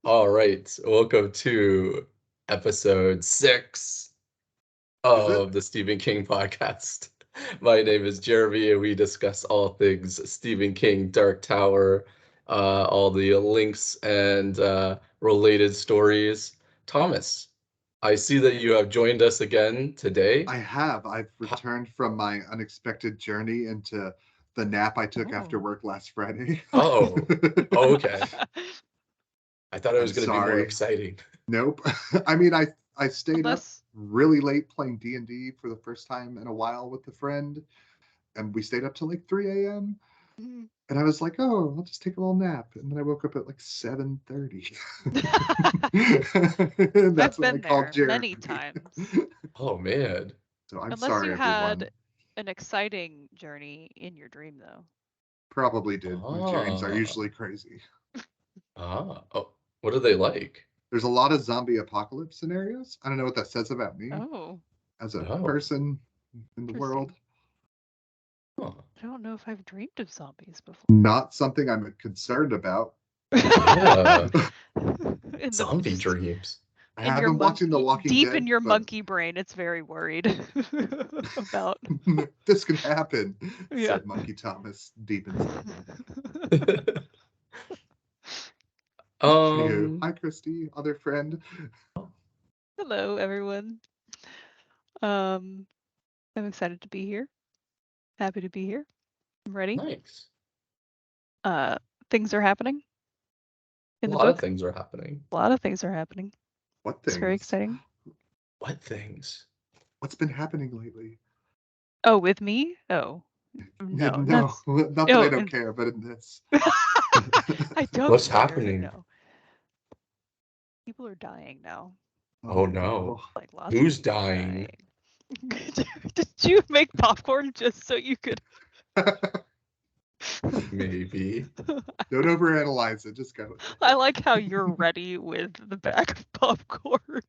All right, welcome to episode 6 Is it? of the Stephen King podcast. My name is Jeremy, and we discuss all things Stephen King, Dark Tower, all the links and related stories. Thomas, I see that you have joined us again today. I have. I've returned from my unexpected journey into the nap I took after Oh. work last Friday. Oh, okay. I thought it I'm was going to be more sorry. exciting. Nope. I mean, I stayed up Unless really late playing D&D for the first time in a while with a friend, and we stayed up till like 3 a.m. mm. And I was like, oh, I'll just take a little nap. And then I woke up at like 7:30. And that's I've when I been called there Jeremy. many times. Oh man. So I'm Unless sorry, you everyone. had an exciting journey in your dream, though. Probably did. My dreams are Ah. usually crazy. Oh, what are they like? There's a lot of zombie apocalypse scenarios. I don't know what that says about me Oh, as a Oh, person in the world. interesting. huh. I don't know if I've dreamed of zombies before. Not something I'm concerned about. Yeah, in the zombie just dreams. I in have your been watching The monkey Walking deep in Dead, your but monkey brain, it's very worried about. this could happen, Yeah. said Monkey Thomas deep inside. Anywho, Um, hi Christy, other friend. Hello, everyone. Um, I'm excited to be here. Happy to be here. I'm ready. nice. Uh, things are happening A in the lot of book. things are happening. A lot of things are happening. What It's very things? exciting. What things? What's been happening lately? Oh, with me? Oh, Yeah, no, no, that's not that I oh, don't care, but in this. I don't What's care. happening? No, people are dying now. Oh Oh no. no. Like lots of Who's people are dying? dying. Did you make popcorn just so you could? Maybe. Don't overanalyze it, just go. I like how you're ready with the bag of popcorn.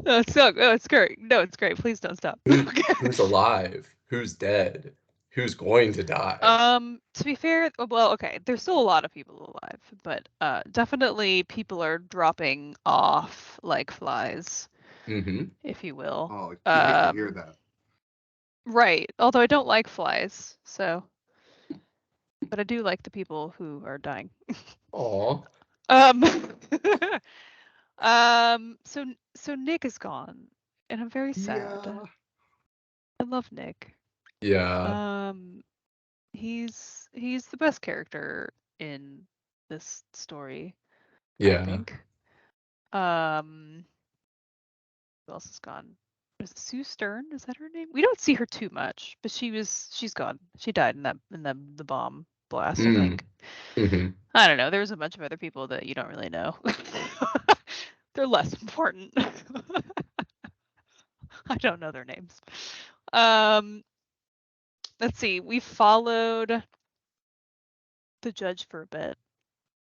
No, it's so. Oh, it's great. No, it's great. Please don't stop. Who's alive? Who's dead? Who's going to die? To be fair, well, okay, there's still a lot of people alive, but definitely people are dropping off like flies, Mm-hmm. if you will. Oh, you hate to hear that. Right. Although I don't like flies, so, but I do like the people who are dying. Aw. Um, so Nick is gone, and I'm very sad. Yeah. I love Nick. Yeah. Um, he's the best character in this story, I Yeah. think. Who else is gone? Is it Sue Stern? Is that her name? We don't see her too much, but she's gone. She died in the bomb blast, I Mm. think. Mm-hmm. I don't know. There's a bunch of other people that you don't really know. They're less important. I don't know their names. Um, let's see. We followed the judge for a bit.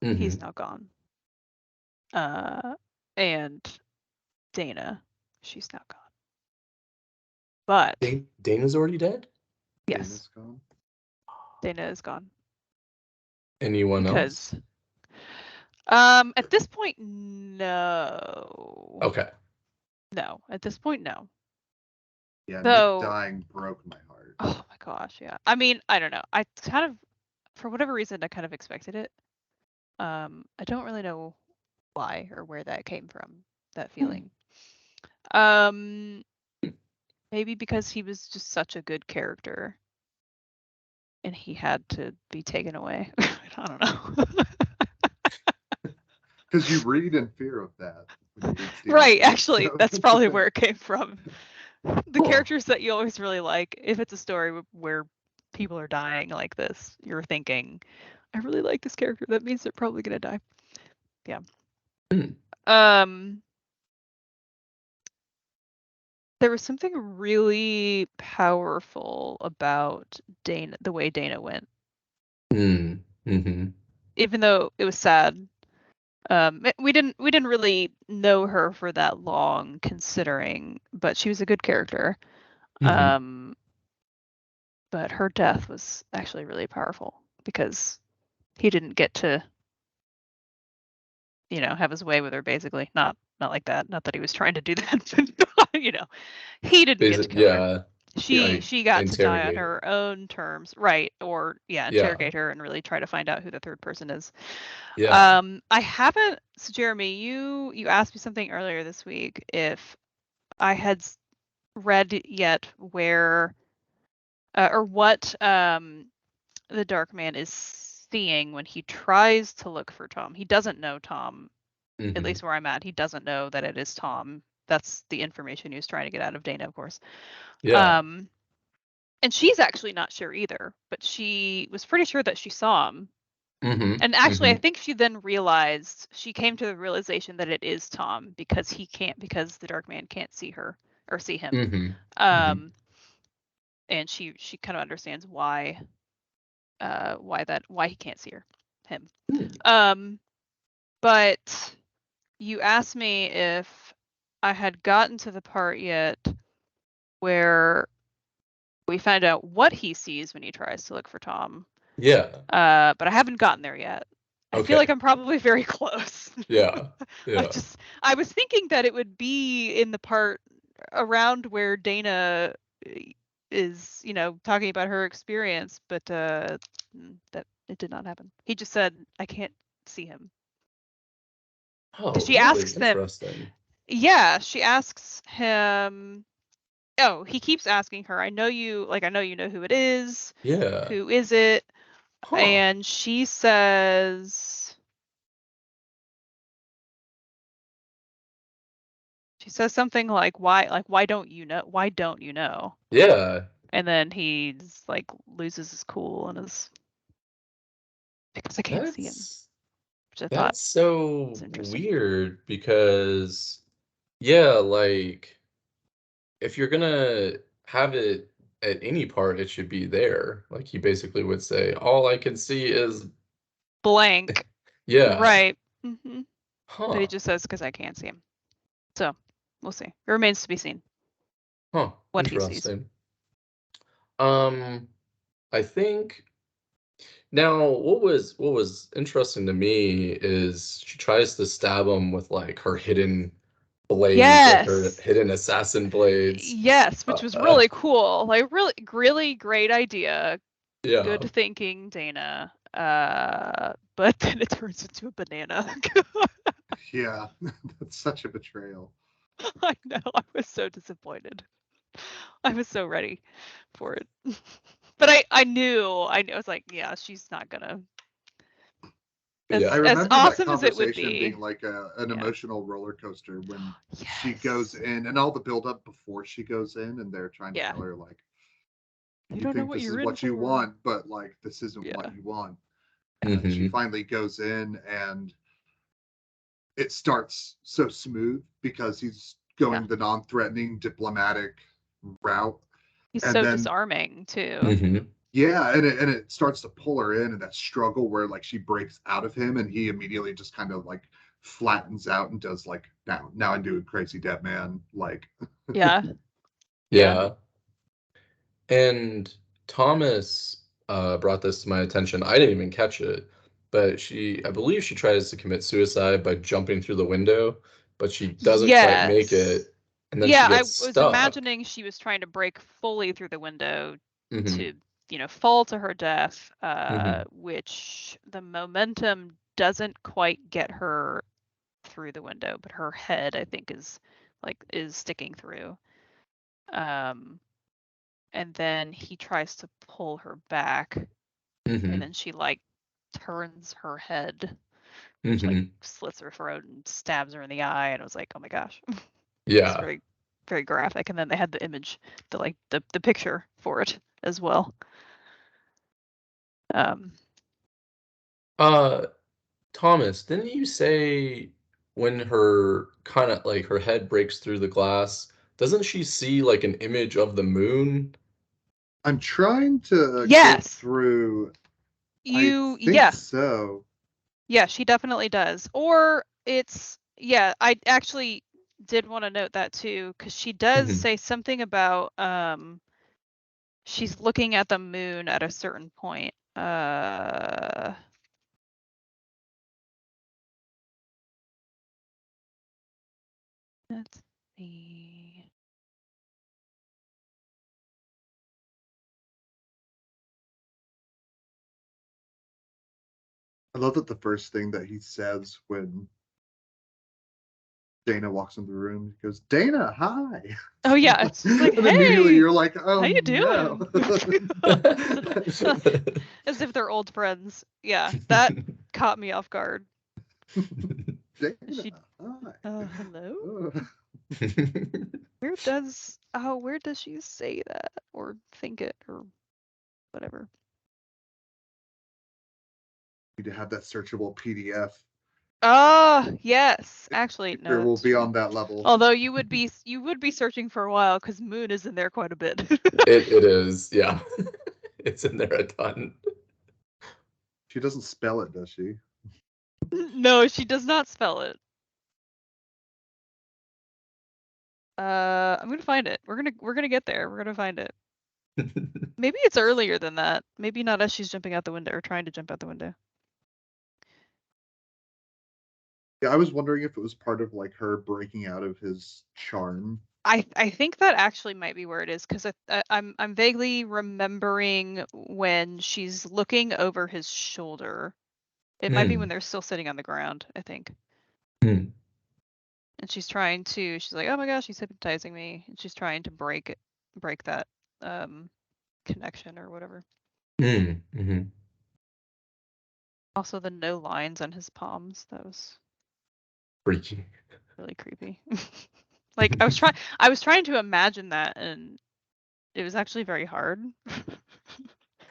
Mm-hmm. He's now gone. And Dana, she's now gone. But Dana's already dead? yes, Dana's gone. Dana is gone Anyone else? because at this point, no. Okay. No, at this point, no. Yeah, Nick Though, dying broke my heart. oh my gosh, yeah. I mean, I don't know. I kind of, for whatever reason, I kind of expected it. I don't really know why or where that came from, that feeling. Um, maybe because he was just such a good character and he had to be taken away. I don't know. Because you read in fear of that. When you read Stephen Right, King, actually, so that's it's probably like- where it came from. The characters that you always really like, if it's a story where people are dying like this, you're thinking, I really like this character. That means they're probably gonna die. Yeah. Um, there was something really powerful about Dana, the way Dana went. Mm-hmm. Even though it was sad, we didn't really know her for that long, considering, but she was a good character. Mm-hmm. But her death was actually really powerful because he didn't get to have his way with her, basically. Not like that. Not that he was trying to do that, but he didn't get to kill her. She got to die on her own terms, right? Or interrogate her and really try to find out who the third person is. Yeah. I haven't. So Jeremy, you asked me something earlier this week if I had read yet where or what the Dark Man is seeing when he tries to look for Tom. He doesn't know Tom, at least where I'm at. He doesn't know that it is Tom. That's the information he was trying to get out of Dana, of course. Yeah. And she's actually not sure either, but she was pretty sure that she saw him. And actually, I think she then realized, she came to the realization that it is Tom because the Dark Man can't see her or see him. And she kind of understands why he can't see him. But you asked me if I had gotten to the part yet where we find out what he sees when he tries to look for Tom. Yeah. But I haven't gotten there yet. I feel like I'm probably very close. Yeah. I was thinking that it would be in the part around where Dana is, talking about her experience, but that it did not happen. He just said, I can't see him. Oh, She really asks interesting. Yeah, she asks him. Oh, he keeps asking her, I know you know who it is. Yeah. Who is it? Huh. And she says something like, why don't you know? Why don't you know? Yeah. And then he's like loses his cool and is, because I can't see him. Which I thought That's so was interesting. weird because like if you're gonna have it at any part, it should be there. Like he basically would say, all I can see is blank. Yeah. Right. But he Huh. just says, because I can't see him. So we'll see. It remains to be seen Huh. what he sees. Interesting. I think now what was interesting to me is she tries to stab him with like her hidden blades, like her hidden assassin blades. Yes, which was really cool. Like really great idea. Yeah. Good thinking, Dana. But then it turns into a banana. Yeah, that's such a betrayal. I know. I was so disappointed. I was so ready for it. But I knew. I was like, yeah, she's not gonna. Yeah. I remember as awesome that as it would conversation be. being like an emotional roller coaster when she goes in, and all the build up before she goes in, and they're trying to tell her like, you you don't know think what this is you're in what you for. want, but like this isn't what you want. And she finally goes in, and it starts so smooth because he's going the non-threatening diplomatic route. He's and so then disarming too. Yeah, and it starts to pull her in, and that struggle where like she breaks out of him, and he immediately just kind of like flattens out and does like, now I'm doing crazy dead man, like. Yeah. Yeah. And Thomas brought this to my attention. I didn't even catch it, but I believe she tries to commit suicide by jumping through the window, but she doesn't quite make it, and then she I gets was stuck. imagining she was trying to break fully through the window to, fall to her death, which the momentum doesn't quite get her through the window, but her head, I think, is sticking through. And then he tries to pull her back, and then she like turns her head, which like slits her throat and stabs her in the eye, and I was like, oh my gosh. Yeah. It's very, very graphic. And then they had the image, the picture for it as well. Thomas, didn't you say when her kind of like her head breaks through the glass, doesn't she see like an image of the moon? I'm trying to go through. I think so. Yeah, she definitely does. Or it's, I actually did want to note that too, because she does say something about she's looking at the moon at a certain point. I love that the first thing that he says when Dana walks into the room, he goes, "Dana, hi." Oh yeah, it's just like, and immediately hey, you're like, "Oh how you no!" doing? As if they're old friends. Yeah, that caught me off guard. Dana, She, hi. hello. Where does she say that or think it or whatever? You need to have that searchable PDF. Yes. Actually, It no, will it's be true. on that level. Although you would be searching for a while because Moon is in there quite a bit. It is, yeah. It's in there a ton. She doesn't spell it, does she? No, she does not spell it. I'm gonna find it. We're gonna get there. We're gonna find it. Maybe it's earlier than that. Maybe not as she's jumping out the window or trying to jump out the window. Yeah, I was wondering if it was part of like her breaking out of his charm. I think that actually might be where it is because I'm vaguely remembering when she's looking over his shoulder. It might be when they're still sitting on the ground, I think. And she's like, oh my gosh, she's hypnotizing me. And she's trying to break that connection or whatever. Also the no lines on his palms. That was Freaky. really creepy. Like I was trying to imagine that, and it was actually very hard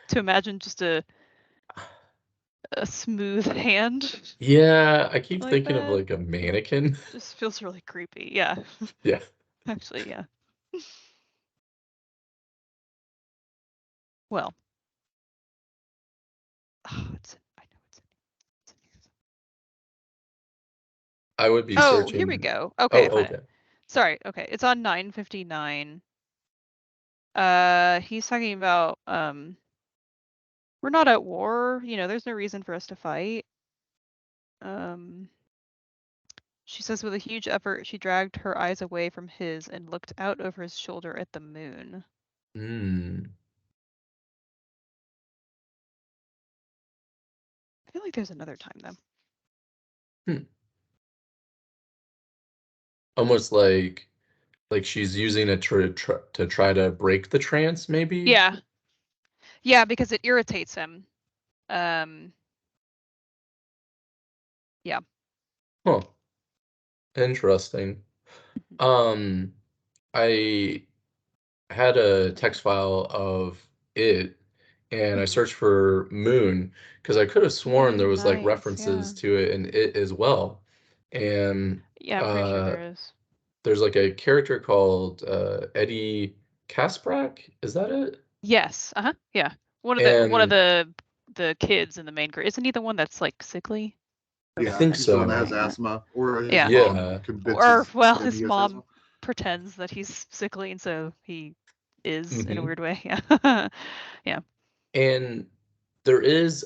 to imagine just a smooth hand. Yeah, I keep Like thinking of that. like a mannequin. Just feels really creepy. Yeah. Yeah. Actually, yeah. Well. Oh, I know it's. I would be Oh, here we searching. go. Oh, Okay, fine. okay. Sorry. Okay, it's on 959. He's talking about we're not at war. You know, there's no reason for us to fight. She says with a huge effort, she dragged her eyes away from his and looked out over his shoulder at the moon. I feel like there's another time though. Almost like she's using it to try to break the trance, maybe. Yeah, because it irritates him. Yeah. Huh. Interesting. I had a text file of it, and I searched for Moon because I could have sworn there was like Nice, references yeah. to it in it as well. And Yeah, I'm pretty sure there is. there's like a character called Eddie Kasprak. Is that it? Yes. Yeah. One of And the kids in the main group. Isn't he the one that's like sickly? I Yeah, think he's the one that so. has asthma, or his Yeah. mom Yeah. convinces him his he has mom asthma. pretends that he's sickly, and so he is in a Mhm. weird way. Yeah. Yeah. And there is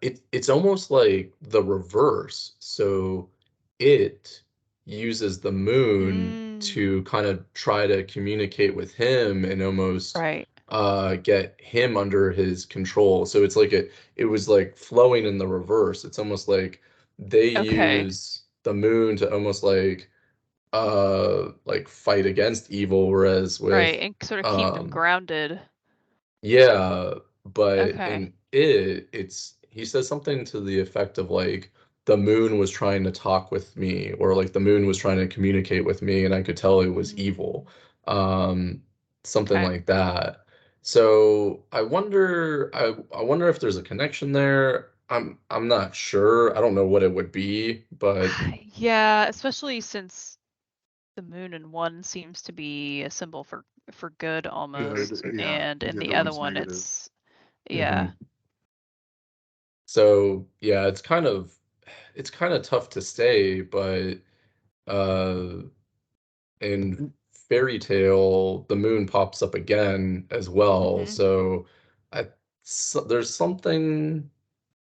it's almost like the reverse. So it uses the moon to kind of try to communicate with him and almost Right. get him under his control. So it's like it was like flowing in the reverse. It's almost like they Okay. use the moon to almost like fight against evil, whereas Right, with and sort of keep them grounded. yeah, but Okay. in it's he says something to the effect of like the moon was trying to talk with me, or like the moon was trying to communicate with me, and I could tell it was evil. Um, something Okay. like that. So I wonder if there's a connection there. I'm not sure. I don't know what it would be, but Yeah, especially since the moon in one seems to be a symbol for good almost, Good, yeah. and in the other other one's one negative. it's yeah. So yeah, it's kind of tough to say, but uh in Fairy Tale, the moon pops up again as well. So I there's something,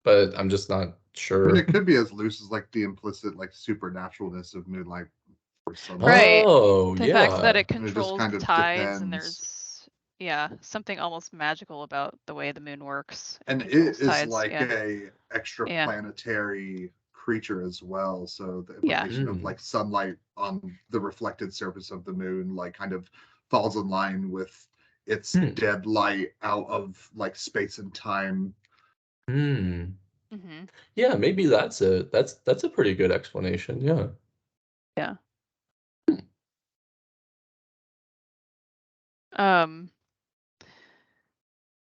but I'm just not I mean, sure. it could be as loose as like the implicit like supernaturalness of moonlight or sunlight. Right. Oh, The fact that yeah. it And it just controls kind the of tides and depends. there's something almost magical about the way the moon works and And it controls is tides. like Yeah. extraplanetary creature as well. So the implication of like sunlight on the reflected surface of the moon like kind of falls in line with its dead light out of like space and time. Yeah, maybe that's a pretty good explanation. Yeah. Yeah.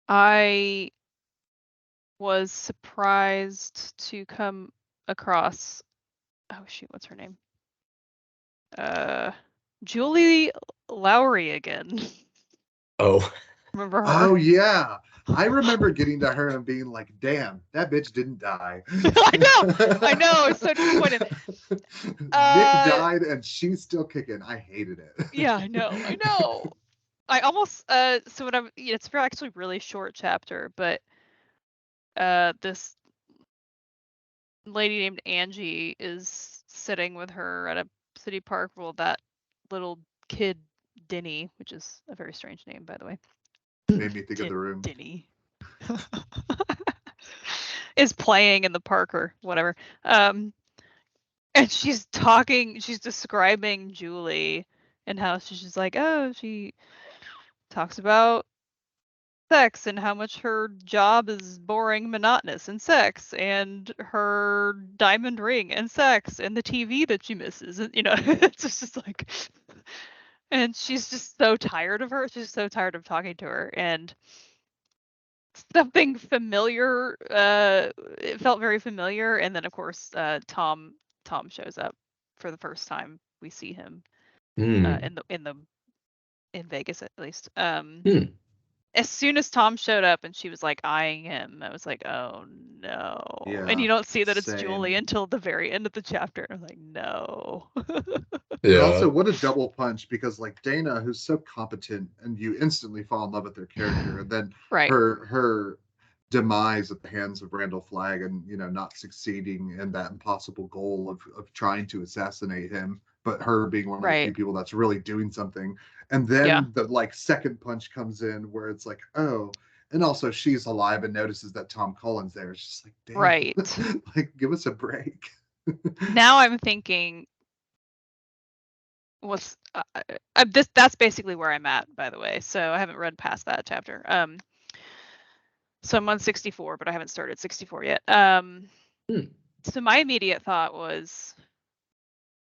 I was surprised to come across, oh shoot, what's her name? Julie Lowry again. Oh. Remember her? Oh yeah. I remember getting to her and being like, damn, that bitch didn't die. I know, it's so disappointed. Nick died and she's still kicking. I hated it. Yeah, I know. I almost so what I'm it's actually really short chapter, but this lady named Angie is sitting with her at a city park. Well, that little kid Denny, which is a very strange name, by the way. Made me think of The Room. Denny is playing in the park or whatever. And she's describing Julie and how she's just like, oh, she talks about sex and how much her job is boring, monotonous, and sex, and her diamond ring, and sex, and the TV that she misses. And, it's just like, and she's just so tired of her. She's so tired of talking to her, and something familiar. It felt very familiar, and then of course, Tom shows up for the first time. We see him in Vegas, at least. As soon as Tom showed up and she was like eyeing him, I was like, oh no. Yeah, and you don't see that it's Julie until the very end of the chapter. I'm like, no. And also, what a double punch, because like Dana, who's so competent, and you instantly fall in love with their character, and then her demise at the hands of Randall Flagg, and not succeeding in that impossible goal of trying to assassinate him, but her being one of the few people that's really doing something. And then the like second punch comes in where it's like, oh, and also she's alive and notices that Tom Cullen's there. It's just like, damn, like give us a break. Now I'm thinking, that's basically where I'm at, by the way. So I haven't read past that chapter. So I'm on 64, but I haven't started 64 yet. So my immediate thought was,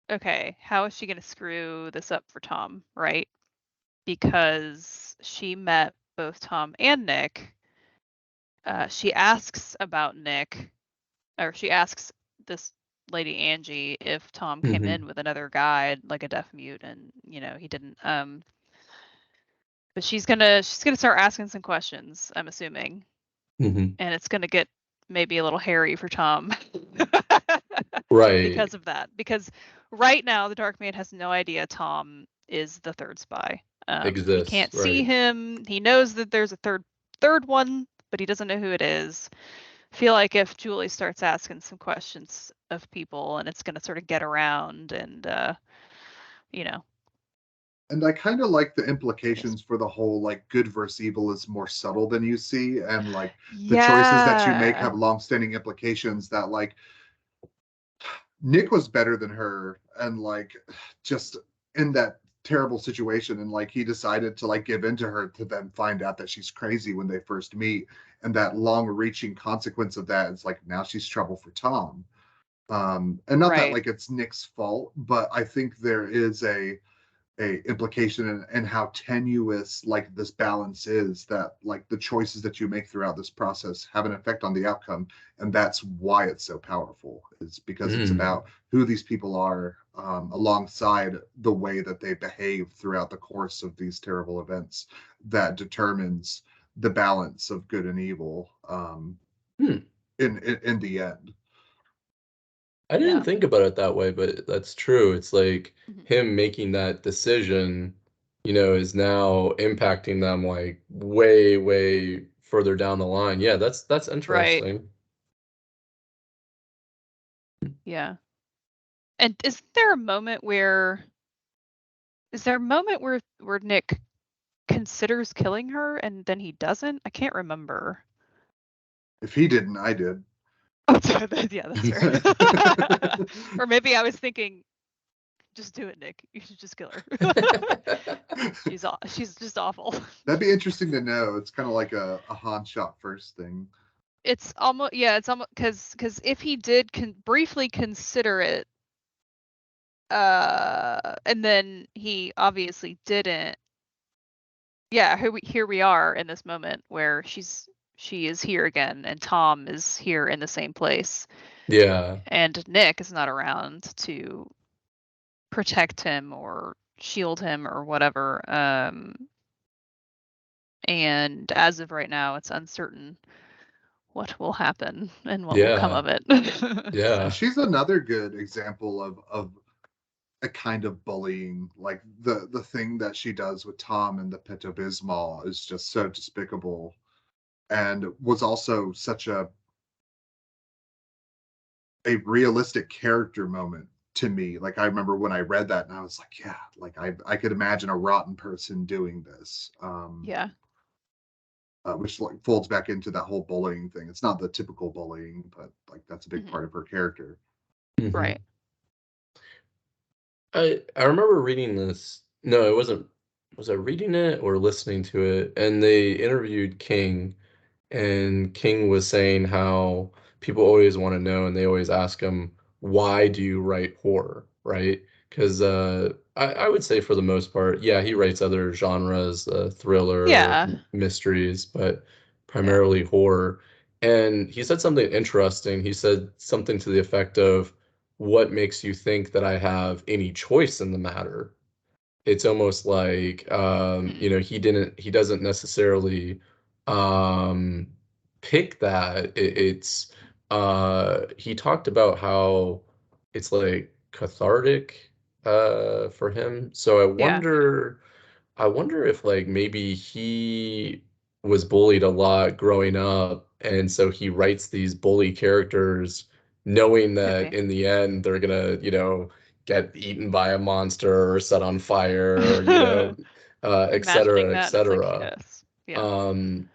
okay, how is she going to screw this up for Tom, right? Because she met both Tom and Nick. She asks about Nick, or she asks this lady Angie if Tom came in with another guy, like a deaf mute, and he didn't. But she's gonna start asking some questions, I'm assuming, and it's gonna get maybe a little hairy for Tom. Because of that. Because right now the Dark Maid has no idea Tom is the third spy. He can't see him. He knows that there's a third one, but he doesn't know who it is. I feel like if Julie starts asking some questions of people, and it's going to sort of get around, and And I kind of like the implications for the whole like good versus evil is more subtle than you see, and like the choices that you make have long-standing implications. That like Nick was better than her, and like just in that terrible situation, and like he decided to like give in to her to then find out that she's crazy when they first meet, and that long-reaching consequence of that is like now she's trouble for Tom. And not that like it's Nick's fault, but I think there is a implication in how tenuous like this balance is, that like the choices that you make throughout this process have an effect on the outcome, and that's why it's so powerful, is because it's about who these people are, alongside the way that they behave throughout the course of these terrible events, that determines the balance of good and evil in the end. I didn't think about it that way, but that's true. It's like him making that decision, is now impacting them like way, way further down the line. Yeah, that's interesting. Yeah. And is there a moment where Nick considers killing her and then he doesn't? I can't remember. If he didn't, I did. Yeah, that's fair. Or maybe I was thinking, just do it, Nick. You should just kill her. She's just awful. That'd be interesting to know. It's kind of like a Han shot first thing. It's almost because if he did briefly consider it, and then he obviously didn't. Yeah, here we are in this moment where she is here again, and Tom is here in the same place. Yeah. And Nick is not around to protect him or shield him or whatever. And as of right now, it's uncertain what will happen and what will come of it. Yeah. She's another good example of a kind of bullying. Like the thing that she does with Tom and the Pepto-Bismol is just so despicable, and was also such a realistic character moment to me. Like I remember when I read that and I was like, yeah, like I could imagine a rotten person doing this. Yeah. Which like folds back into that whole bullying thing. It's not the typical bullying, but like that's a big part of her character. Right. I remember reading this. No, it wasn't. Was I reading it or listening to it? And they interviewed King, and King was saying how people always want to know, and they always ask him, "Why do you write horror?" Right? Because I would say for the most part, yeah, he writes other genres, thriller, Yeah. mysteries, but primarily horror. And he said something interesting. He said something to the effect of, "What makes you think that I have any choice in the matter?" It's almost like he doesn't necessarily um pick that. It's he talked about how it's like cathartic for him. So Yeah. I wonder if like maybe he was bullied a lot growing up, and so he writes these bully characters knowing Could that be. in the end they're gonna, get eaten by a monster or set on fire, or, et Imagining cetera, et that, and it's like, cetera. yes. Yeah. Um,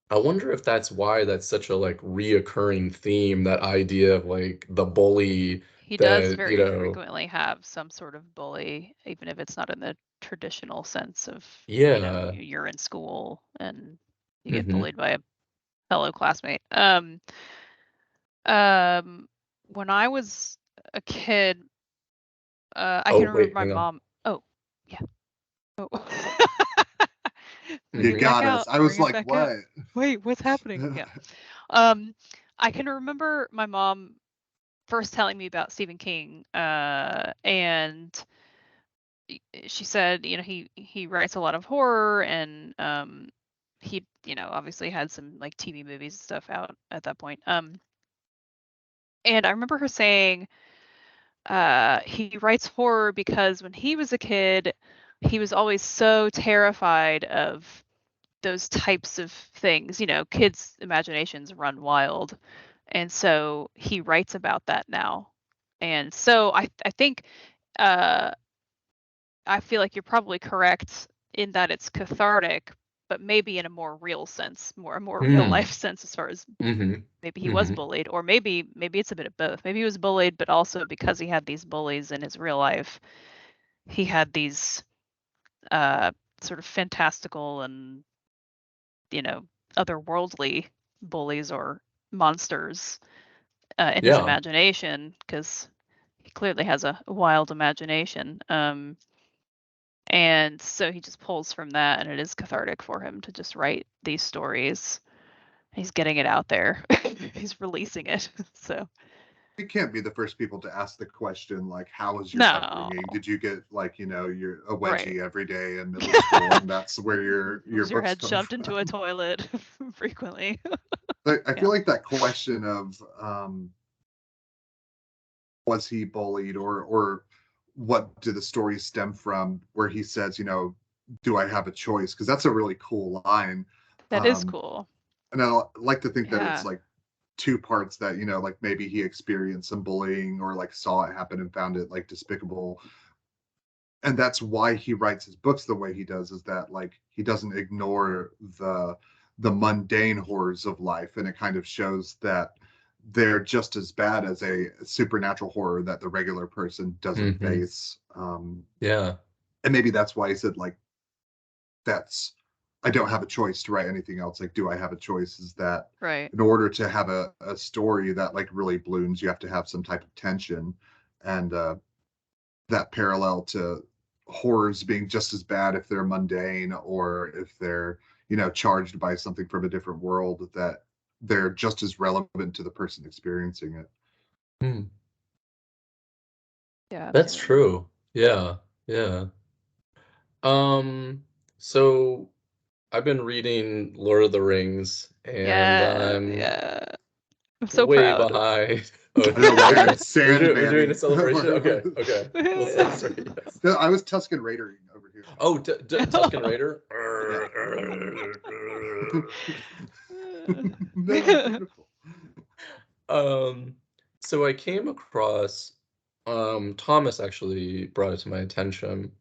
I wonder if that's why that's such a like reoccurring theme, that idea of like the bully He does that, very frequently have some sort of bully, even if it's not in the traditional sense of, yeah. you're in school and you get Hmm. bullied by a fellow classmate. When I was a kid, I can Oh, remember wait, my hang on. mom. Oh, yeah. Oh. Bring You it Hmm. back got us. out. I was Bring it like, back out. what? Wait, what's happening? Yeah. I can remember my mom first telling me about Stephen King, and she said, he writes a lot of horror, and he, obviously had some like TV movies and stuff out at that point. And I remember her saying, he writes horror because when he was a kid, he was always so terrified of those types of things. Kids' imaginations run wild, and so he writes about that now. And so I think, uh, I feel like you're probably correct in that it's cathartic, but maybe in a more real sense, a more real Mm. life sense, as far as Hmm. maybe he was Hmm. bullied, or maybe it's a bit of both. Maybe he was bullied, but also because he had these bullies in his real life, he had these uh, sort of fantastical and, you know otherworldly bullies or monsters in his Yeah. imagination, because he clearly has a wild imagination. And so he just pulls from that, and it is cathartic for him to just write these stories. He's getting it out there. He's releasing it. So We can't be the first people to ask the question, like, how was your no, upbringing? Did you get like, you're a right. wedgie every day in middle school, and that's where your Was your books head come shoved into a from? toilet frequently? I Yeah. feel like that question of was he bullied, or what do the stories stem from, where he says, do I have a choice? Because that's a really cool line. That is Um, cool. and I like to think that it's Yeah. like two parts, that like maybe he experienced some bullying, or like saw it happen and found it like despicable, and that's why he writes his books the way he does, is that like he doesn't ignore the mundane horrors of life, and it kind of shows that they're just as bad as a supernatural horror that the regular person doesn't face. Yeah. And maybe that's why I said, like, I don't have a choice to write anything else. Like, do I have a choice? Is that right. in order to have a story that like really blooms, you have to have some type of tension, and that parallel to horrors being just as bad if they're mundane or if they're, you know, charged by something from a different world, that they're just as relevant to the person experiencing it. Yeah, That's absolutely. true. Yeah. Yeah. So I've been reading Lord of the Rings, and I'm I'm so way proud. behind. Oh, I know, right? I'm we're doing a sandbagging. celebration? Okay, okay. We'll celebrate, yes. I was Tusken Raidering over here. Oh, Tusken Raider? No, beautiful. So I came across, Thomas actually brought it to my attention.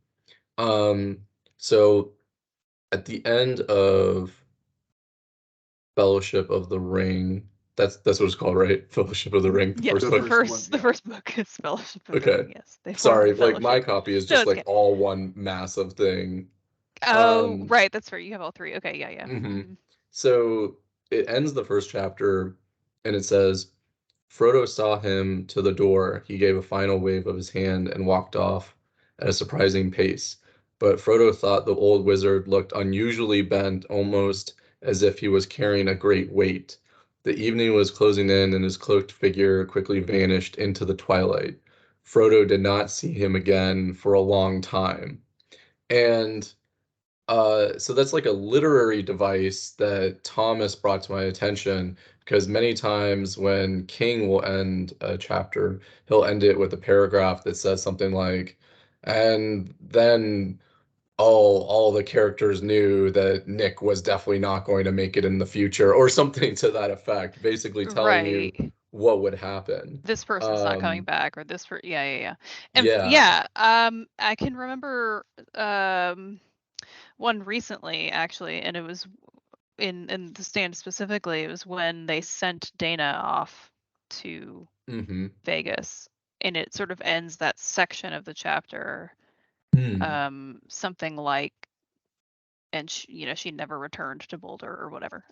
So at the end of Fellowship of the Ring, that's what it's called, right? Fellowship of the Ring, the Yeah, first The the book. first one, first yeah. the first book is Fellowship of the Okay. Ring. Yes, they form Sorry, the like my fellowship. copy is No, just it's like okay. all one massive thing. Oh, Um, right, that's fair. You have all three. Okay, yeah, yeah. mhm. So it ends the first chapter and it says, Frodo saw him to the door. He gave a final wave of his hand and walked off at a surprising pace. But Frodo thought the old wizard looked unusually bent, almost as if he was carrying a great weight. The evening was closing in, and his cloaked figure quickly vanished into the twilight. Frodo did not see him again for a long time. And so that's like a literary device that Thomas brought to my attention, because many times when King will end a chapter, he'll end it with a paragraph that says something like, and then all the characters knew that Nick was definitely not going to make it in the future, or something to that effect, basically telling you Right. what would happen. This person's not coming back, or yeah, yeah, yeah. And Yeah. yeah, I can remember one recently actually, and it was in the stand specifically. It was when they sent Dana off to Vegas, and it sort of ends that section of the chapter, something like, and she never returned to Boulder or whatever.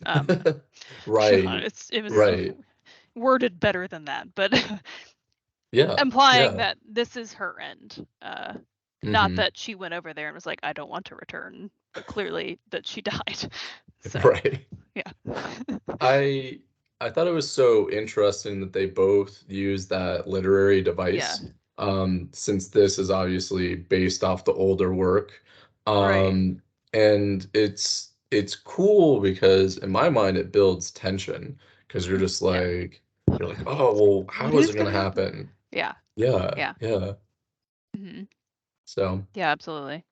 Right. It was Right. worded better than that, but Yeah. implying Yeah. that this is her end. Not that she went over there and was like, I don't want to return, but clearly that she died. So Right. yeah. I I thought it was so interesting that they both use that literary Yeah. device, since this is obviously based off the older work. Right. And it's cool because in my mind it builds tension, because you're just Yeah. like you're like, oh well, What how is is it gonna gonna happen? happen? Yeah. Yeah, Yeah. yeah. hmm So Yeah, absolutely.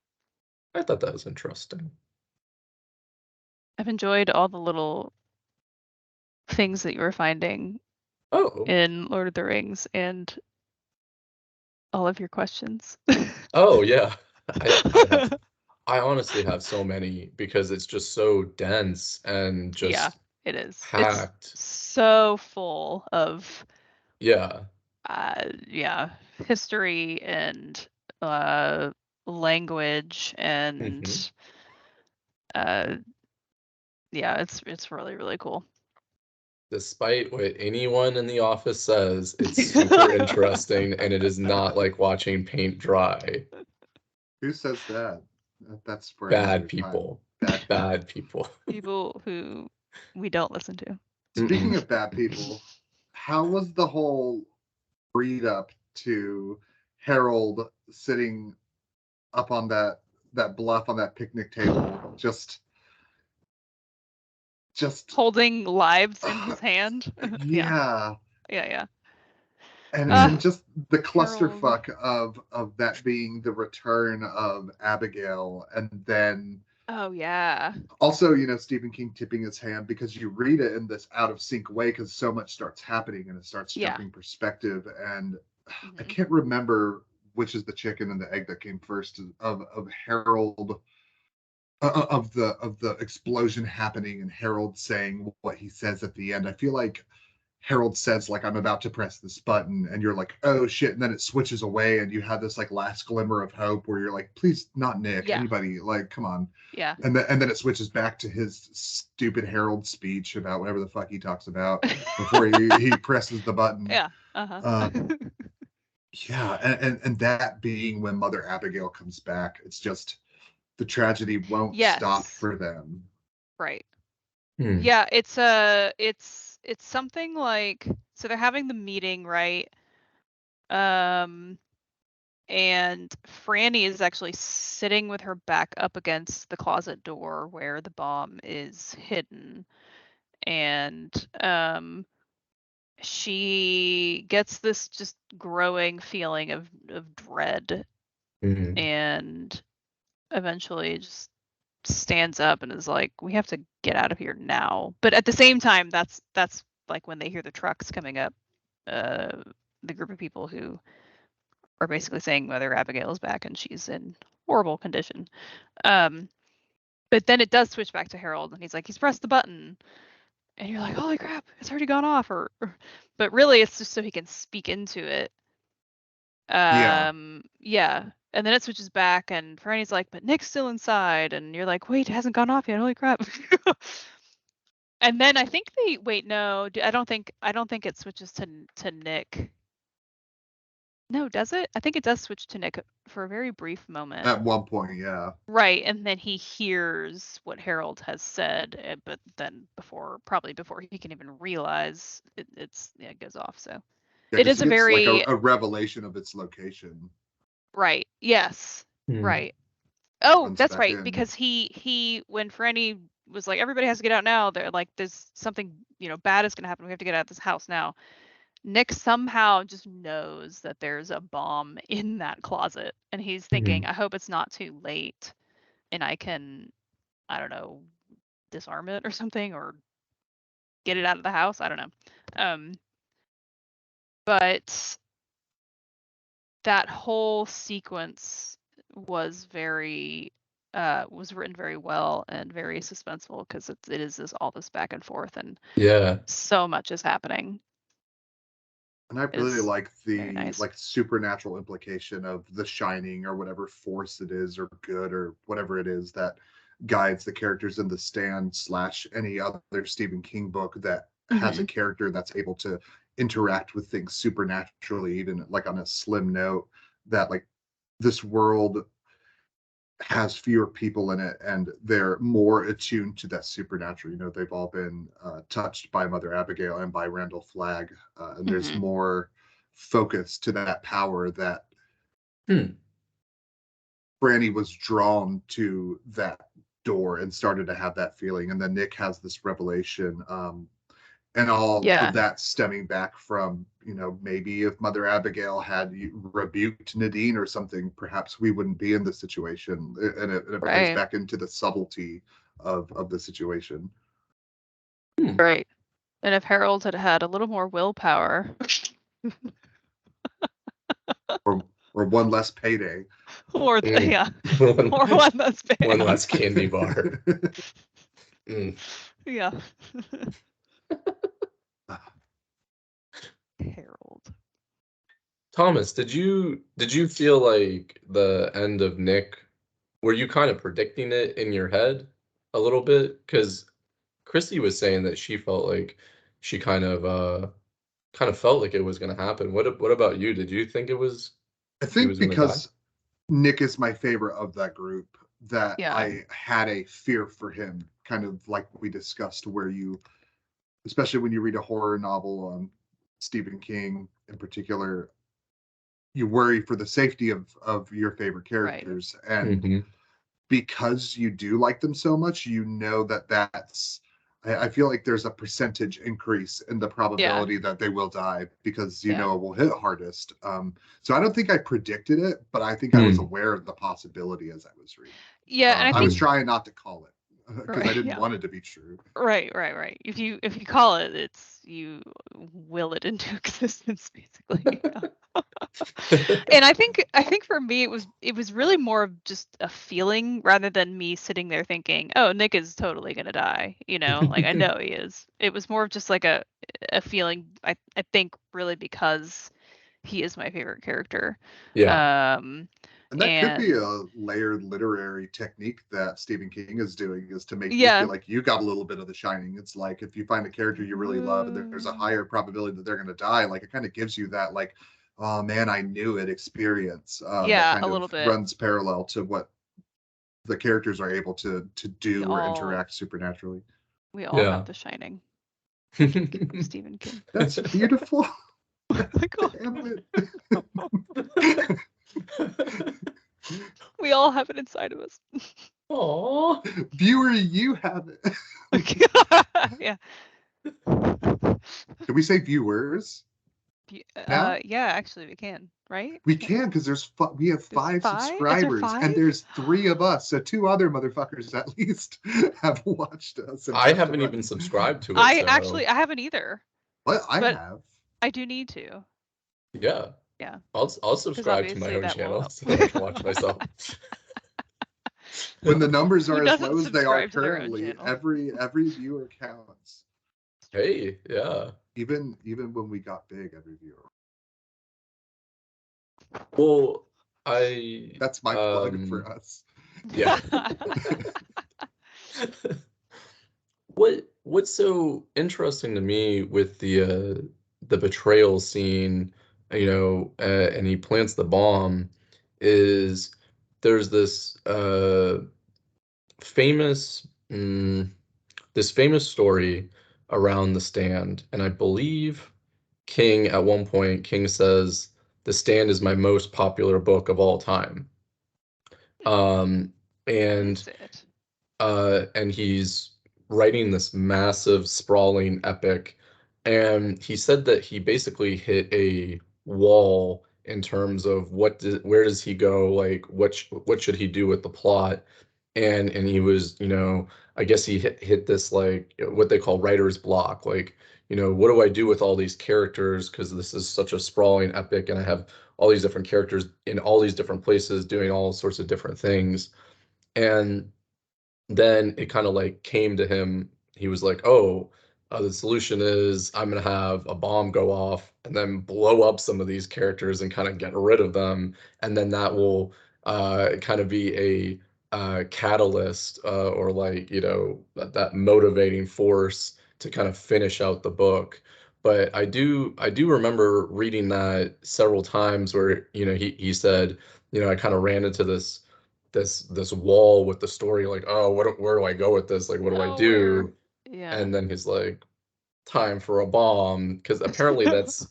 I thought that was interesting. I've enjoyed all the little things that you were finding Oh, in Lord of the Rings and all of your questions. oh yeah. I have I honestly have so many, because it's just so dense and Yeah, just it is. It's packed. so full of Yeah. yeah, history and uh language hmm and uh yeah, it's really, really cool. Despite what anyone in the office says, it's super interesting, and it is not like watching paint dry. Who says that? That's for Bad another time. people. Bad people. Bad people. People who we don't listen to. Speaking of bad people, how was the whole read up to Harold sitting up on that bluff on that picnic table, just Holding lives in his hand. Yeah. yeah, Yeah, yeah. and just the Harold. clusterfuck of that being the return of Abigail, and then Oh yeah. also, you know, Stephen King tipping his hand, because you read it in this out of sync way, because so much starts happening and it starts Yeah. jumping perspective. And I Mm-hmm. can't remember which is the chicken and the egg that came first, of Harold, of the explosion happening and Harold saying what he says at the end. I feel like Harold says, like, I'm about to press this button, and you're like, oh shit, and then it switches away, and you have this like last glimmer of hope where you're like, please, not Nick, anybody, like, come on. Yeah. And then it switches back to his stupid Harold speech about whatever the fuck he talks about before he presses the button. Yeah. Yeah, and that being when Mother Abigail comes back, it's just the tragedy won't stop for them. Right. Yeah, it's something like, so they're having the meeting, right? And Franny is actually sitting with her back up against the closet door where the bomb is hidden. And she gets this just growing feeling of dread, and eventually just stands up and is like, we have to get out of here now. But at the same time, that's like when they hear the trucks coming up, the group of people who are basically saying Mother Abigail is back and she's in horrible condition. But then it does switch back to Harold, and he's like, he's pressed the button, and you're like, holy crap, it's already gone off. But really, it's just so he can speak into it. Yeah. And then it switches back, and Franny's like, but Nick's still inside, and you're like, wait, it hasn't gone off yet. Holy crap. And then I think I don't think it switches to Nick. No, does it? I think it does switch to Nick for a very brief moment. At one point, yeah. Right, and then he hears what Harold has said, but then probably before he can even realize it goes off. So yeah, it is a very like a revelation of its location. Right. Yes. Right. Oh, that's right. Because he when Franny was like, everybody has to get out now, they're like, there's something, bad is gonna happen. We have to get out of this house now. Nick somehow just knows that there's a bomb in that closet, and he's thinking, I hope it's not too late and I can, I don't know, disarm it or something, or get it out of the house. I don't know. But that whole sequence was written very well and very suspenseful, because it is all this back and forth, and so much is happening. And I really like the supernatural implication of the Shining, or whatever force it is, or good, or whatever it is that guides the characters in The Stand / any other Stephen King book that has a character that's able to interact with things supernaturally, even like on a slim note, that like this world has fewer people in it and they're more attuned to that supernatural. They've all been touched by Mother Abigail and by Randall Flagg, and there's more focus to that power that Franny was drawn to that door and started to have that feeling. And then Nick has this revelation, and all of that stemming back from, maybe if Mother Abigail had rebuked Nadine or something, perhaps we wouldn't be in this situation. And it plays back into the subtlety of the situation. Right. And if Harold had had a little more willpower. or one less payday. Or one less payday. One less candy bar. Yeah. Harold. Thomas, did you feel like the end of Nick, were you kind of predicting it in your head a little bit? Because Chrissy was saying that she felt like she kind of felt like it was going to happen. What about you? Did you think it was? I think because Nick is my favorite of that group, that I had a fear for him, kind of like we discussed, where you, especially when you read a horror novel on Stephen King in particular, you worry for the safety of your favorite characters. And because you do like them so much, that's, I feel like there's a percentage increase in the probability that they will die, because it will hit hardest. So I don't think I predicted it, but I think I was aware of the possibility as I was reading. Yeah, and I was trying not to call it, because I didn't want it to be true. Right. If you call it, you will it into existence, basically. And I think for me it was really more of just a feeling rather than me sitting there thinking, oh, Nick is totally gonna die. Like I know he is. It was more of just like a feeling. I think really because he is my favorite character. Yeah. And that could be a layered literary technique that Stephen King is doing, is to make you feel like you got a little bit of The Shining. It's like if you find a character you really love and there's a higher probability that they're going to die, like it kind of gives you that like, oh man, I knew it experience. That kind a little of bit runs parallel to what the characters are able to do or interact supernaturally. We all have The Shining. Stephen King. That's beautiful. Oh my God. Damn it. We all have it inside of us. Aww. Viewer, you have it. Yeah. Can we say viewers? Yeah, actually we can, right? We can, because we have five subscribers and there's 3 of us, so 2 other motherfuckers at least have watched us. I haven't even subscribed to it. I haven't either. But I have. I do need to. Yeah. Yeah. I'll subscribe to my own channel so I can watch myself. When the numbers are as low as they are currently, every viewer counts. Hey, yeah. Even when we got big, every viewer. Well, that's my plug for us. Yeah. What's so interesting to me with the betrayal scene, and he plants the bomb, is there's this famous story around The Stand, and I believe King says The Stand is my most popular book of all time. And he's writing this massive, sprawling epic, and he said that he basically hit a wall in terms of where does he go, like what should he do with the plot, and he was, I guess he hit this like what they call writer's block, like, what do I do with all these characters, because this is such a sprawling epic and I have all these different characters in all these different places doing all sorts of different things. And then it kind of like came to him. He was like, oh, the solution is I'm going to have a bomb go off and then blow up some of these characters and kind of get rid of them. And then that will kind of be a catalyst, or like, that motivating force to kind of finish out the book. But I do remember reading that several times where, he said, I kind of ran into this wall with the story, like, oh, where do I go with this, like what do I do? And then he's like, time for a bomb, because apparently that's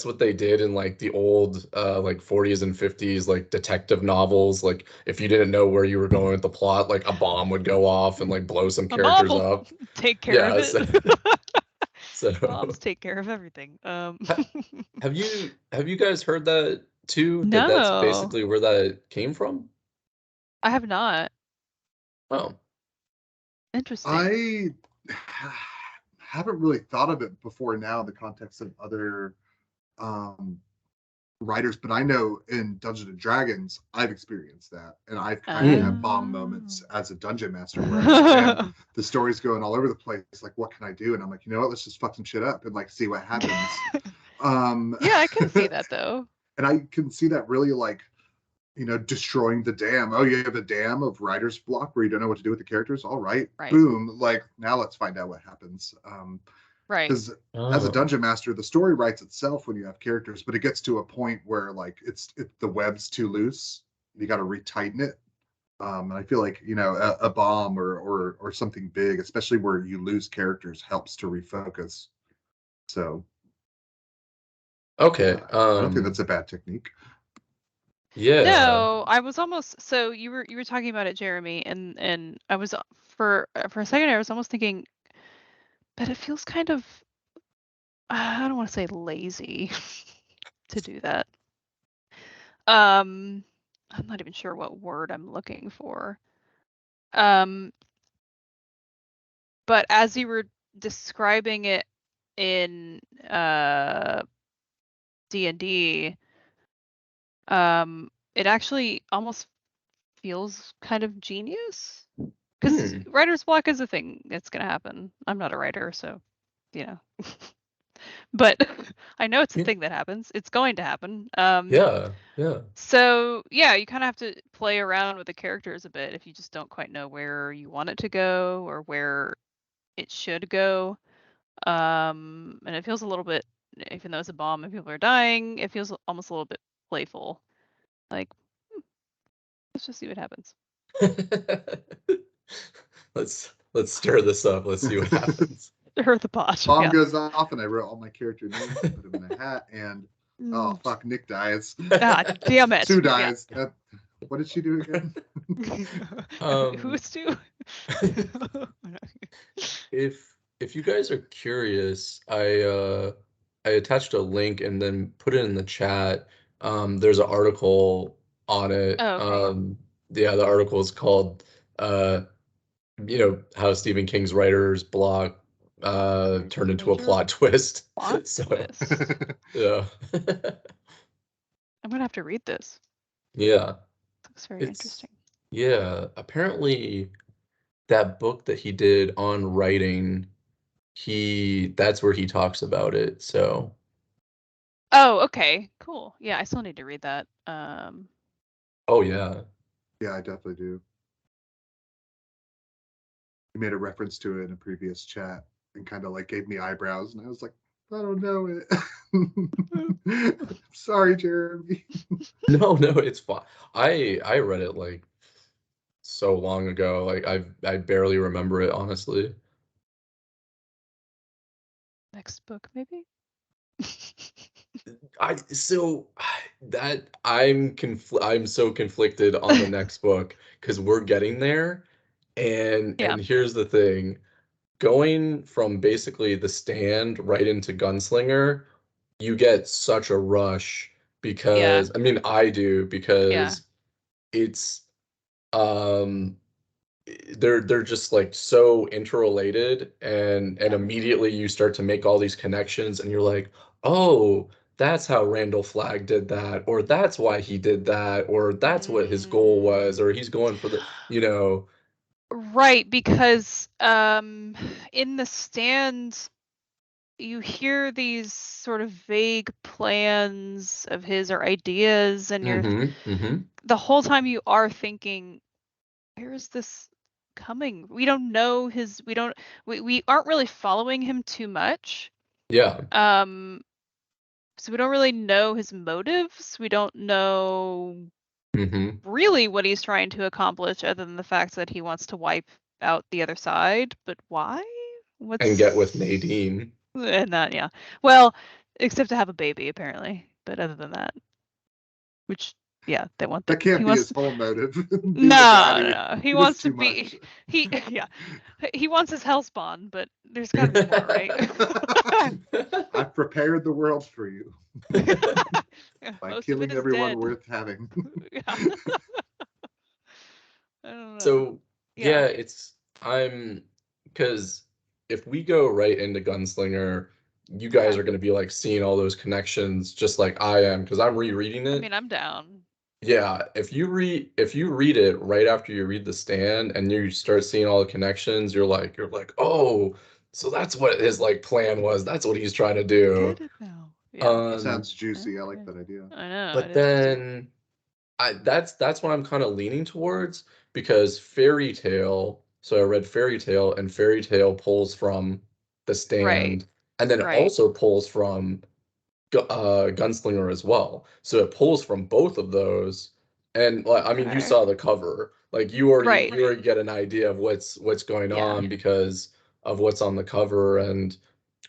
what they did in like the old like 40s and 50s like detective novels. Like if you didn't know where you were going with the plot, like a bomb would go off and like blow some characters up. Take care of it. So bombs take care of everything. Have you guys heard that too? No. That's basically where that came from? I have not. Oh. Interesting. I haven't really thought of it before now in the context of other writers, but I know in Dungeons and Dragons, I've experienced that. And I've kind of had bomb moments as a dungeon master where man, the story's going all over the place. Like, what can I do? And I'm like, you know what? Let's just fuck some shit up and like see what happens. Yeah, I can see that though. And I can see that really like, destroying the dam. Oh, you have a dam of writer's block where you don't know what to do with the characters. All right. Boom. Like, now let's find out what happens. Right. Because as a dungeon master, the story writes itself when you have characters, but it gets to a point where like the web's too loose. You got to retighten it. And I feel like a bomb or something big, especially where you lose characters, helps to refocus. So okay, I don't think that's a bad technique. Yeah. No, I was almost, so you were talking about it, Jeremy, and I was for a second I was almost thinking, but it feels kind of, I don't want to say lazy to do that. I'm not even sure what word I'm looking for. But as you were describing it in D&D, it actually almost feels kind of genius, because writer's block is a thing that's gonna happen. I'm not a writer, so but I know it's a thing that happens. It's going to happen. Yeah. So yeah, you kind of have to play around with the characters a bit if you just don't quite know where you want it to go or where it should go. And it feels a little bit, even though it's a bomb and people are dying, it feels almost a little bit playful. Like, let's just see what happens. Let's stir this up. Let's see what happens. Stir the pot. Bomb goes off, and I wrote all my character names, put them in a hat, and oh fuck, Nick dies. Ah, damn it. Sue dies. Yeah. What did she do again? Who's Sue? If you guys are curious, I attached a link and then put it in the chat. There's an article on it. Oh, okay. Yeah, the article is called how Stephen King's writer's block turned into a plot twist. Twist. Yeah. I'm gonna have to read this. Yeah. Looks very interesting. Yeah, apparently that book that he did on writing, that's where he talks about it. So. Oh, okay, cool. Yeah, I still need to read that. Oh yeah. Yeah, I definitely do. He made a reference to it in a previous chat and kind of like gave me eyebrows, and I was like, I don't know it. Sorry, Jeremy. No, it's fine. I read it like so long ago. Like I barely remember it, honestly. Next book, maybe. I'm so conflicted on the next book because we're getting there, and here's the thing. Going from basically The Stand right into Gunslinger, you get such a rush because I mean I do because it's they're just like so interrelated, and immediately you start to make all these connections and you're like, oh, that's how Randall Flagg did that, or that's why he did that, or that's what his goal was, or he's going for the Right, because in The Stand you hear these sort of vague plans of his or ideas, and you're the whole time you are thinking, where is this coming? We don't know we aren't really following him too much. Yeah. So we don't really know his motives. We don't know really what he's trying to accomplish, other than the fact that he wants to wipe out the other side. But why? And get with Nadine. And that, yeah. Well, except to have a baby, apparently. But other than that, which, yeah, they want that can't be his whole motive. No. He wants to be. He wants his hellspawn, but there's got to be more, right? I've prepared the world for you by killing everyone worth having. I don't know. So yeah, because if we go right into Gunslinger, you guys are going to be like seeing all those connections just like I am, because I'm rereading it. I mean, I'm down. Yeah, if you read it right after you read The Stand and you start seeing all the connections, you're like, oh, so that's what his like plan was. That's what he's trying to do. I get it now. Yeah. Sounds juicy. I like that idea. I know. But then that's what I'm kind of leaning towards, because Fairy Tale. So I read Fairy Tale, and Fairy Tale pulls from The Stand, and then it also pulls from Gunslinger as well. So it pulls from both of those. And like, I mean, you saw the cover. Like you already get an idea of what's going on because of what's on the cover, and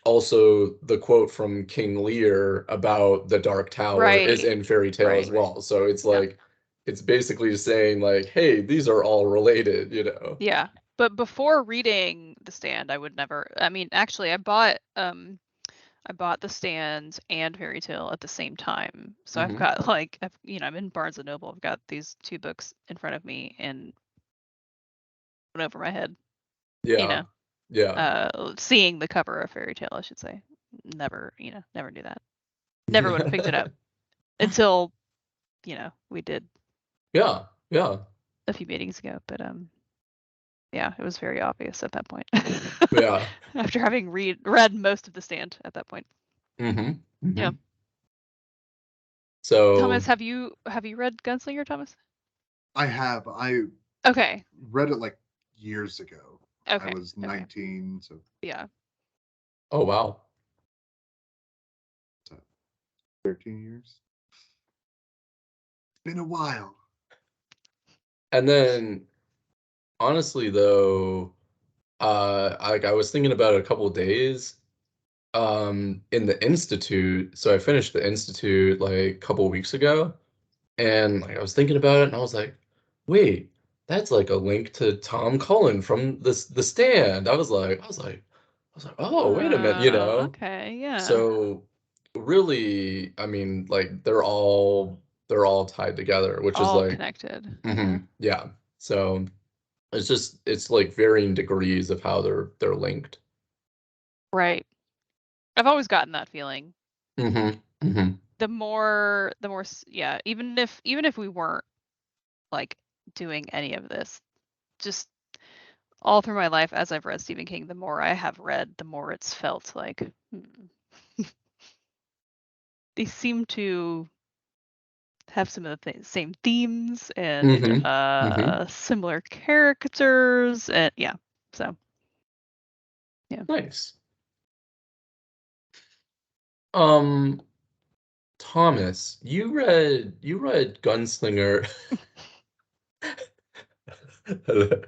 also the quote from King Lear about the Dark Tower is in Fairy Tale as well. So it's like it's basically saying like, hey, these are all related, Yeah. But before reading The Stand, I would never. I mean, actually, I bought The Stand and Fairy Tale at the same time. So I've got like, I'm in Barnes and Noble. I've got these two books in front of me and went over my head. Yeah. Seeing the cover of Fairy Tale, I should say. Never do that. Never would have picked it up until we did. Yeah. A few meetings ago, but yeah, it was very obvious at that point. Yeah. After having read most of The Stand at that point. Yeah. So Thomas, have you read Gunslinger, Thomas? I have. I read it like years ago. Okay. I was 19, so yeah. Oh wow. 13 years. It's been a while. And then honestly though, I was thinking about it a couple of days in the Institute. So I finished the Institute like a couple of weeks ago, and like I was thinking about it and I was like, wait, that's like a link to Tom Cullen from the Stand. I was like, oh, wait a minute, Okay, yeah. So really, I mean, like they're all tied together, which all is like connected. Yeah. So it's like varying degrees of how they're linked. Right. I've always gotten that feeling. The more, yeah. Even if we weren't like doing any of this, just all through my life as I've read Stephen King, the more I have read, the more it's felt like they seem to have some of the same themes and similar characters, and yeah. So yeah. Nice. Thomas, you read Gunslinger. Hello.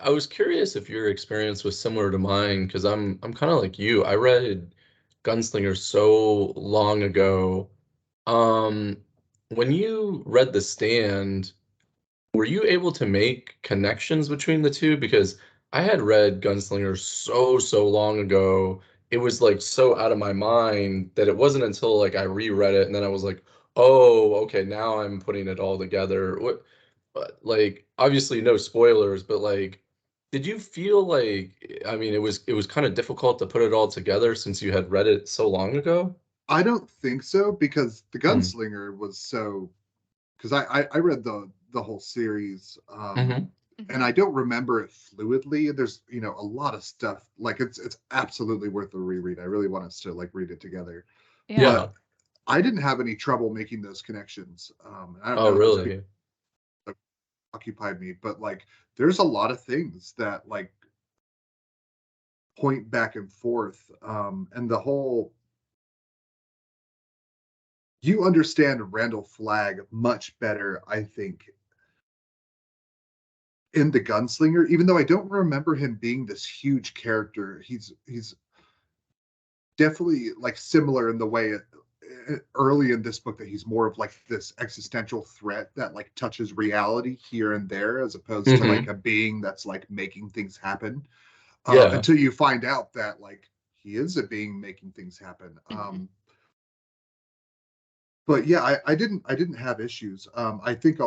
I was curious if your experience was similar to mine, because I'm kind of like you. I read Gunslinger so long ago. When you read The Stand, were you able to make connections between the two? Because I had read Gunslinger so long ago. It was like so out of my mind that it wasn't until like I reread it and then I was like, oh, okay, now I'm putting it all together. Like obviously no spoilers, but like did you feel like, I mean, it was kind of difficult to put it all together since you had read it so long ago? I don't think so, because the Gunslinger was so, because I read the whole series, and I don't remember it fluidly. There's a lot of stuff, like it's absolutely worth a reread. I really want us to like read it together. Yeah. But I didn't have any trouble making those connections. I don't Oh, know if really? occupied me, but like there's a lot of things that like point back and forth, and the whole, you understand Randall Flagg much better, I think, in the Gunslinger, even though I don't remember him being this huge character. He's definitely like similar in the way early in this book that he's more of like this existential threat that like touches reality here and there, as opposed to like a being that's like making things happen, until you find out that like he is a being making things happen. But yeah, I didn't have issues. I think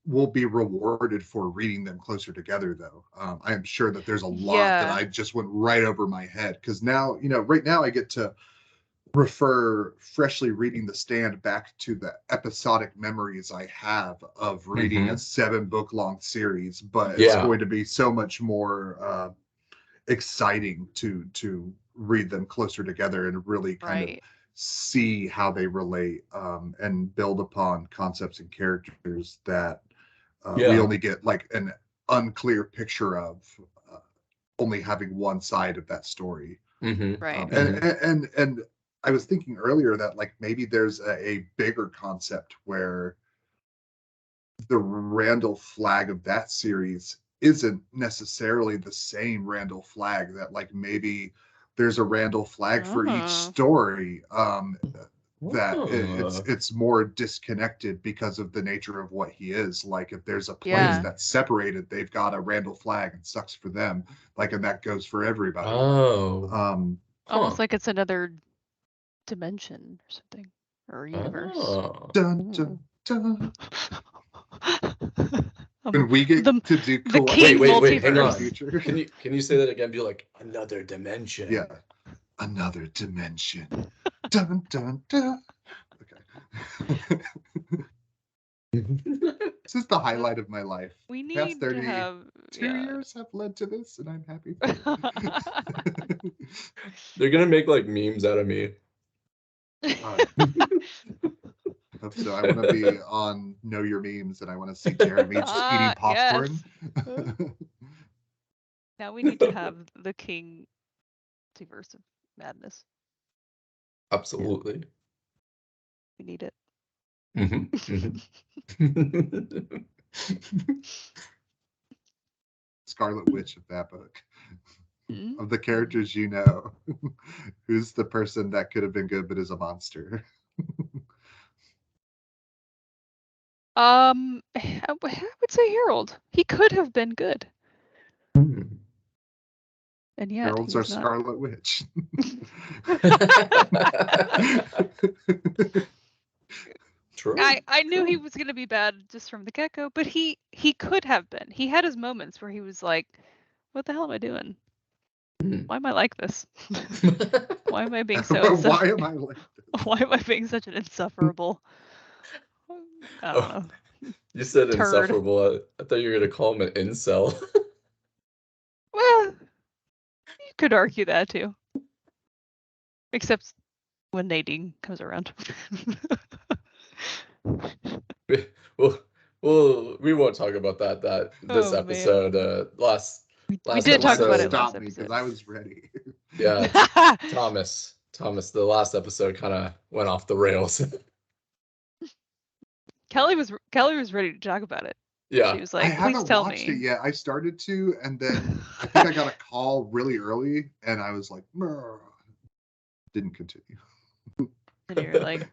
we'll be rewarded for reading them closer together, though. I am sure that there's a lot that I just went right over my head, because now, right now I get to refer freshly reading The Stand back to the episodic memories I have of reading a 7-book long series, but it's going to be so much more exciting to read them closer together and really kind of see how they relate, and build upon concepts and characters that we only get like an unclear picture of, only having one side of that story. And I was thinking earlier that like maybe there's a bigger concept where the Randall Flagg of that series isn't necessarily the same Randall Flagg, that like maybe there's a Randall Flagg for each story, that it's more disconnected because of the nature of what he is. Like if there's a place that's separated, they've got a Randall Flagg, and sucks for them, like, and that goes for everybody. Almost like it's another dimension or something, or universe. Dun, dun, dun. When we get to do the King wait, hang on. Future. Can you say that again? Be like, another dimension. Yeah, another dimension. Dun, dun, dun. Okay. This is the highlight of my life. We The past need 32 to have years have led to this, and I'm happy. They're gonna make like memes out of me. I hope so. I want to be on Know Your Memes, and I want to see Jeremy just eating popcorn. Yes. Now we need to have the king multiverse of madness. Absolutely. We need it. Scarlet Witch of that book. Mm-hmm. Of the characters you know, who's the person that could have been good but is a monster? I would say Harold. He could have been good. And yet Harold's our he's not. Scarlet Witch. True. I knew he was gonna be bad just from the get-go, but he could have been. He had his moments where he was like, what the hell am I doing? Why am I like this? Why am I being so Why am I like this? Why am I being such an insufferable? I don't know. You said Turd. insufferable. I thought you were gonna call him an incel. Well, you could argue that too. Except when Nadine comes around. Well, we won't talk about that this episode. We did talk about it last Stop me because episode. I was ready. Yeah, Thomas, the last episode kind of went off the rails. Kelly was ready to talk about it. Yeah, she was like, I "Please haven't tell watched me." it yet. I started to, and then I think I got a call really early, and I was like, "Meh." Didn't continue. And you're like,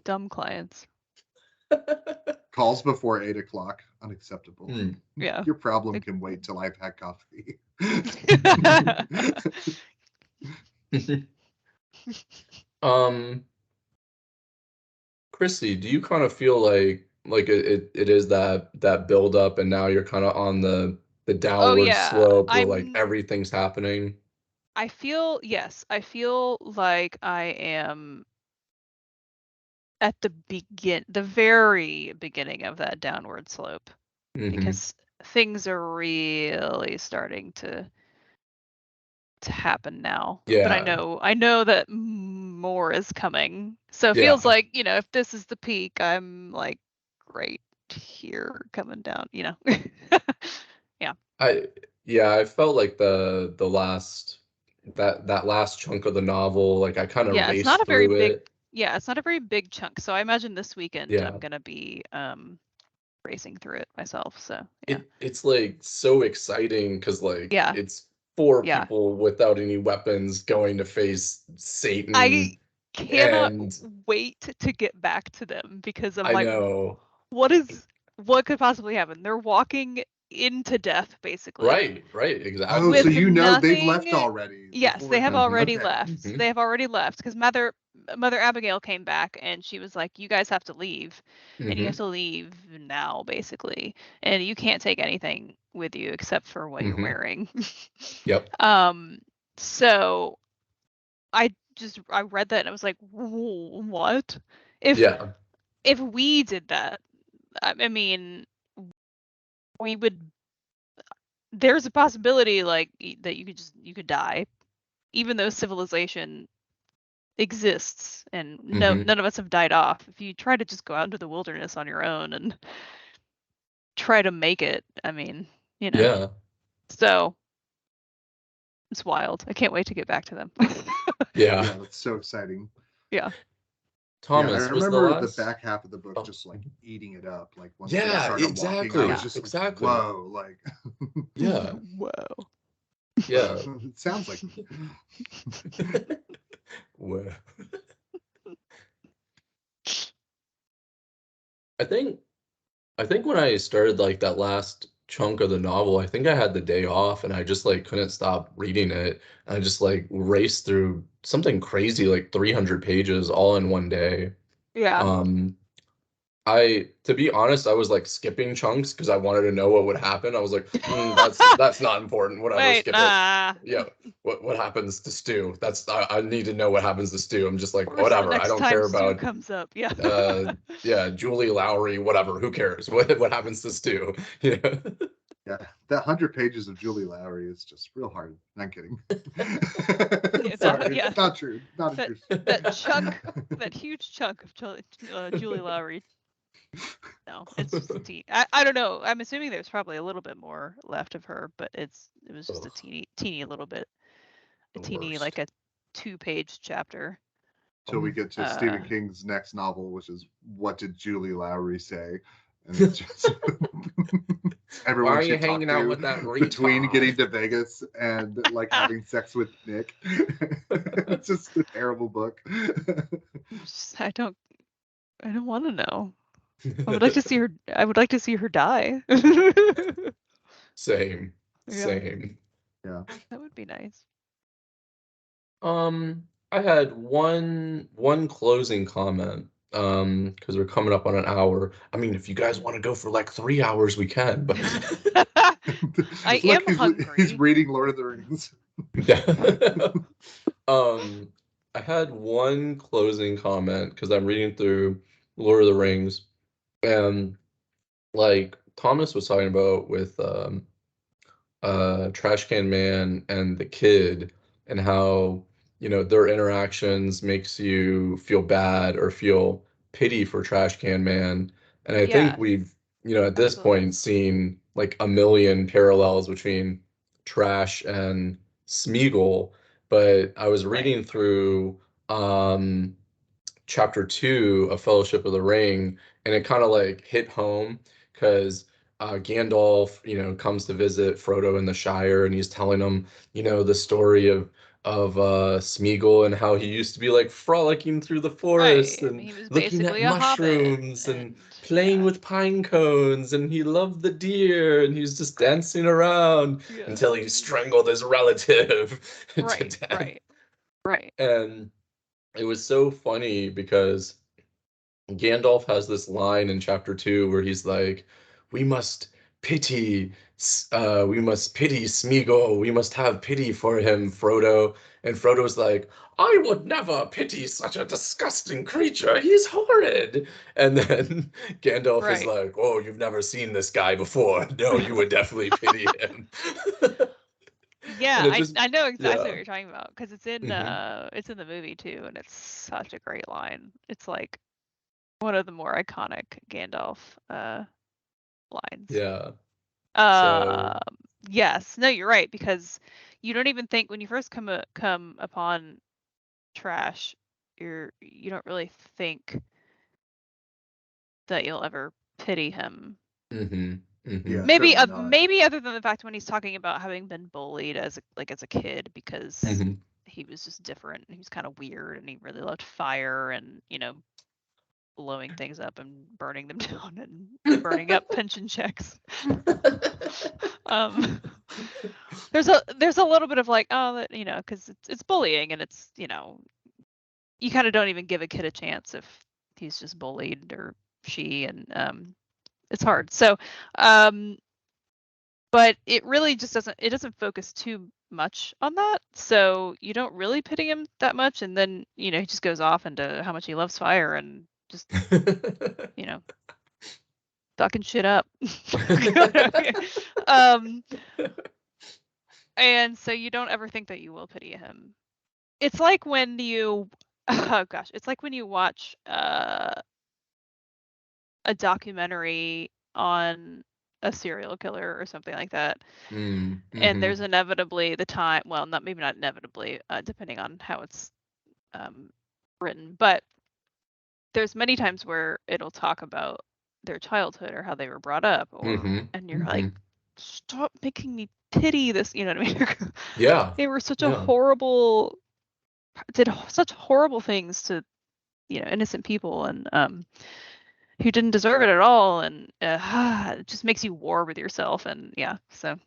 dumb clients. Calls before 8 o'clock, unacceptable. Yeah. Your problem can wait till I've had coffee. Chrissy, do you kind of feel like it is that build up, and now you're kind of on the downward slope where like everything's happening? I feel like I am at the very beginning of that downward slope, because things are really starting to happen now. Yeah. But I know that more is coming. So it feels like, if this is the peak, I'm like right here coming down, Yeah. I felt like the last that last chunk of the novel, like I kind of raced through it. Yeah, it's not a very big chunk. So I imagine this weekend I'm gonna be racing through it myself. So yeah. It's like so exciting because like Yeah. it's 4 people without any weapons going to face Satan. I cannot wait to get back to them because I know. What could possibly happen? They're walking into death, basically. Right, exactly. Oh, so they've left already. Yes, they have already left. They have already left because Mother Abigail came back and she was like, "You guys have to leave, and you have to leave now, basically, and you can't take anything with you except for what you're wearing." Yep. So I read that and I was like, "What? If we did that, I mean, we would. There's a possibility like that you could die, even though civilization exists and none of us have died off. If you try to just go out into the wilderness on your own and try to make it, I mean, Yeah. So it's wild. I can't wait to get back to them. Yeah, that's so exciting. Yeah. Thomas, I remember the back half of the book just like eating it up. Like once they started walking, I was just like, whoa, like yeah. Whoa. Yeah. It sounds like whoa. I think when I started like that last chunk of the novel, I think I had the day off and I just like couldn't stop reading it. I just like raced through something crazy like 300 pages all in one day. Yeah. to be honest, I was like skipping chunks because I wanted to know what would happen. I was like, that's not important. Whatever, Wait, skip nah. it. Yeah, what happens to Stu? I need to know what happens to Stu. I'm just like, Where's whatever. the I next don't time care Stu about comes up? Yeah. yeah, Julie Lowry, whatever. Who cares? What happens to Stu? Yeah. Yeah, that 100 pages of Julie Lowry is just real hard. I'm kidding. Sorry, Yeah. not true. Not that, true. that huge chunk of Julie Lowry. No, it's just a teeny. I don't know. I'm assuming there's probably a little bit more left of her, but it was just a teeny little bit, a teeny like a 2-page chapter. Till we get to Stephen King's next novel, which is What Did Julie Lowry Say? And it's just everyone Why are she you talked hanging out to with that between retard? getting to Vegas and like having sex with Nick. It's just a terrible book. I don't want to know. I would like to see her. I would like to see her die. Same. Yeah. Yeah. That would be nice. I had one closing comment. Because we're coming up on an hour. I mean, if you guys want to go for like 3 hours, we can. But I Look, am hungry. he's reading Lord of the Rings. yeah. I had one closing comment because I'm reading through Lord of the Rings, and like Thomas was talking about with Trash Can Man and the kid, and how, their interactions makes you feel bad or feel pity for Trash Can Man. And I think Yeah, we've, at this absolutely. point seen like a million parallels between Trash and Smeagol. But I was Right. reading through chapter 2 of Fellowship of the Ring, and it kind of like hit home because Gandalf, comes to visit Frodo in the Shire, and he's telling him, the story of Smeagol and how he used to be like frolicking through the forest Right. I mean, and he was looking at basically a hobbit, mushrooms and and playing with pine cones, and he loved the deer, and he was just dancing around yeah. until he strangled his relative to Right. death. Right. And it was so funny because Gandalf has this line in chapter 2 where he's like, "We must we must pity Smeagol. We must have pity for him, Frodo." And Frodo's like, "I would never pity such a disgusting creature. He's horrid." And then Gandalf is Right. like, "Oh, you've never seen this guy before. No, you would definitely pity him." Yeah, And it just, I know exactly yeah. what you're talking about because it's Hmm. in the movie too, and it's such a great line. It's like one of the more iconic Gandalf lines. Yeah. So, Um, yes, no, you're right because you don't even think when you first come upon Trash, you don't really think that you'll ever pity him. mhm, Yeah, mhm, Maybe certainly not. maybe other than the fact when he's talking about having been bullied as a kid because mhm. he was just different. He was kind of weird and he really loved fire and, blowing things up and burning them down and burning up pension checks. um there's a little bit of like, oh, that, because it's bullying and it's, you kind of don't even give a kid a chance if he's just bullied or she, and it's hard. So but it really just doesn't focus too much on that, so you don't really pity him that much, and then he just goes off into how much he loves fire and just you know fucking shit up. um and so you don't ever think that you will pity him. It's like when you oh gosh, it's like when you watch a documentary on a serial killer or something like that, Mm, and there's mhm. inevitably the time, well, not maybe not inevitably, depending on how it's um, written, but there's many times where it'll talk about their childhood or how they were brought up, or Mhm, and you're like, mhm. stop making me pity this, you know what I mean? Yeah, They were such a yeah. horrible, did such horrible things to innocent people, and who didn't deserve it at all, and it just makes you war with yourself, and yeah, so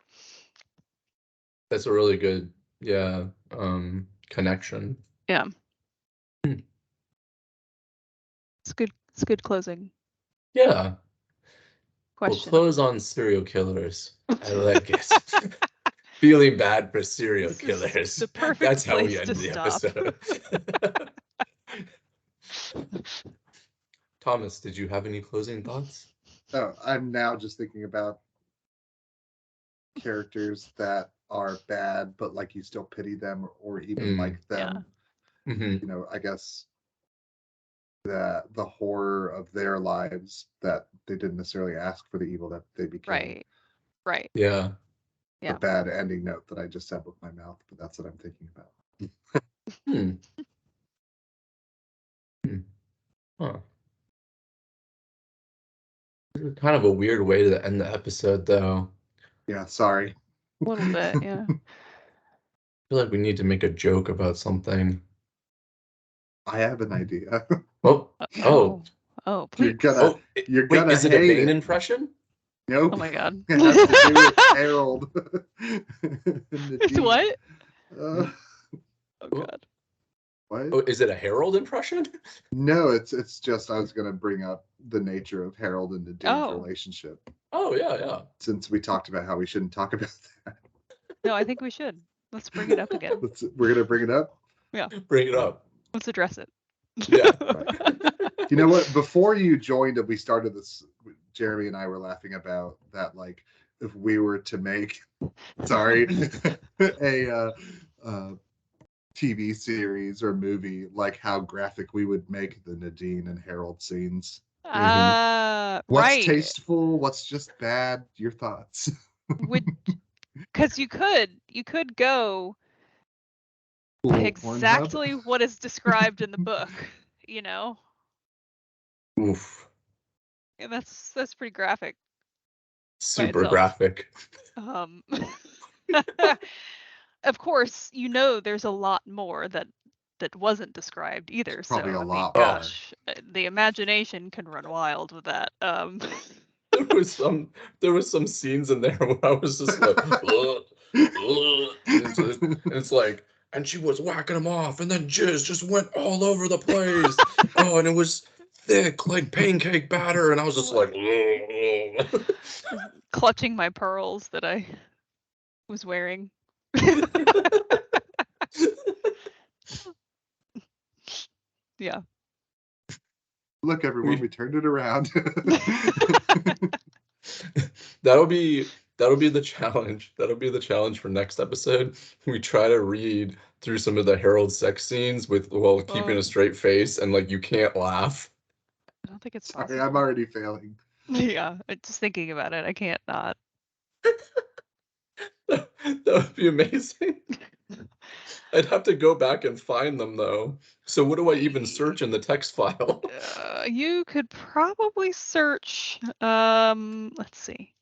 That's a really good, yeah, connection. yeah, Hmm. it's good closing. Yeah. We'll Question. close on serial killers. I like it. Feeling bad for serial killers. The perfect That's how we place end to the stop. episode. Thomas, did you have any closing thoughts? Oh, I'm now just thinking about characters that are bad, but like you still pity them or even like them. Yeah. Mm-hmm. You know, I guess the horror of their lives, that they didn't necessarily ask for the evil that they became. Right. Yeah. A bad ending note that I just said with my mouth, but that's what I'm thinking about. Hmm. Huh. Kind of a weird way to end the episode, though. Yeah, sorry. A little bit, yeah. I feel like we need to make a joke about something. I have an idea. Oh, please. You're wait, gonna is it a hate Bane it. impression? Nope. Oh my god. It has to do with Harold. It's what? Oh god. What? Oh, is it a Harold impression? No, it's just I was gonna bring up the nature of Harold and Nadine's relationship. Oh yeah. Since we talked about how we shouldn't talk about that. No, I think we should. Let's bring it up again. We're gonna bring it up? Yeah. Bring it up. Let's address it. Yeah. Right. You know what? Before you joined and we started this, Jeremy and I were laughing about that, like if we were to make a TV series or movie, like how graphic we would make the Nadine and Harold scenes. What's tasteful? What's just bad? Your thoughts? Because you could go exactly what is described in the book, you know? Oof. And that's pretty graphic. Super graphic. Of course, you know there's a lot more that wasn't described either. It's probably so a lot. Gosh, the imagination can run wild with that. There was some scenes in there where I was just like, ugh. It's like, and she was whacking him off, and then jizz just went all over the place. Oh, and it was thick like pancake batter, and I was just like, clutching my pearls that I was wearing. Yeah. Look, everyone, we turned it around. That'll be the challenge. That'll be the challenge for next episode. We try to read through some of the Harold sex scenes while keeping a straight face, and like you can't laugh. I don't think it's possible. I'm already failing. Yeah, just thinking about it, I can't not. That would be amazing. I'd have to go back and find them though. So what do I even search in the text file? You could probably search. Let's see.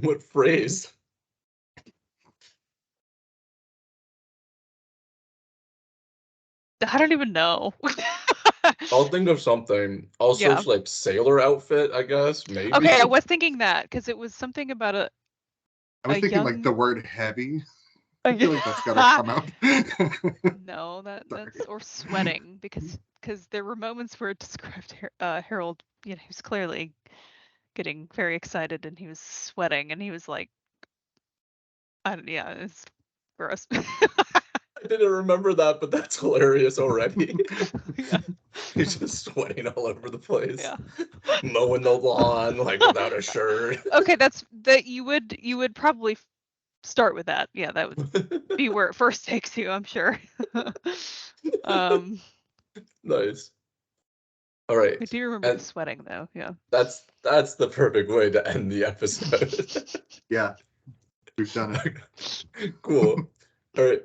What phrase? I don't even know. I'll think of something. I'll search like sailor outfit, I guess. Maybe. Okay, I was thinking that because it was something about a. I was thinking like the word heavy. I feel like that's gotta come out. No, that's or sweating because there were moments where it described Harold. You know, he was clearly getting very excited and he was sweating and he was like, it's gross. I didn't remember that, but that's hilarious already. He's just sweating all over the place. Yeah. Mowing the lawn like without a shirt. Okay, you would probably start with that. Yeah, that would be where it first takes you, I'm sure. Nice. All right. I do remember the sweating though. Yeah. That's the perfect way to end the episode. Yeah. We've done it. Cool. All right.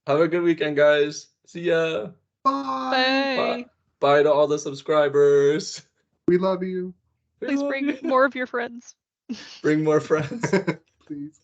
Have a good weekend, guys. See ya. Bye. Bye to all the subscribers. We love you. Please bring more of your friends. Bring more friends. Please.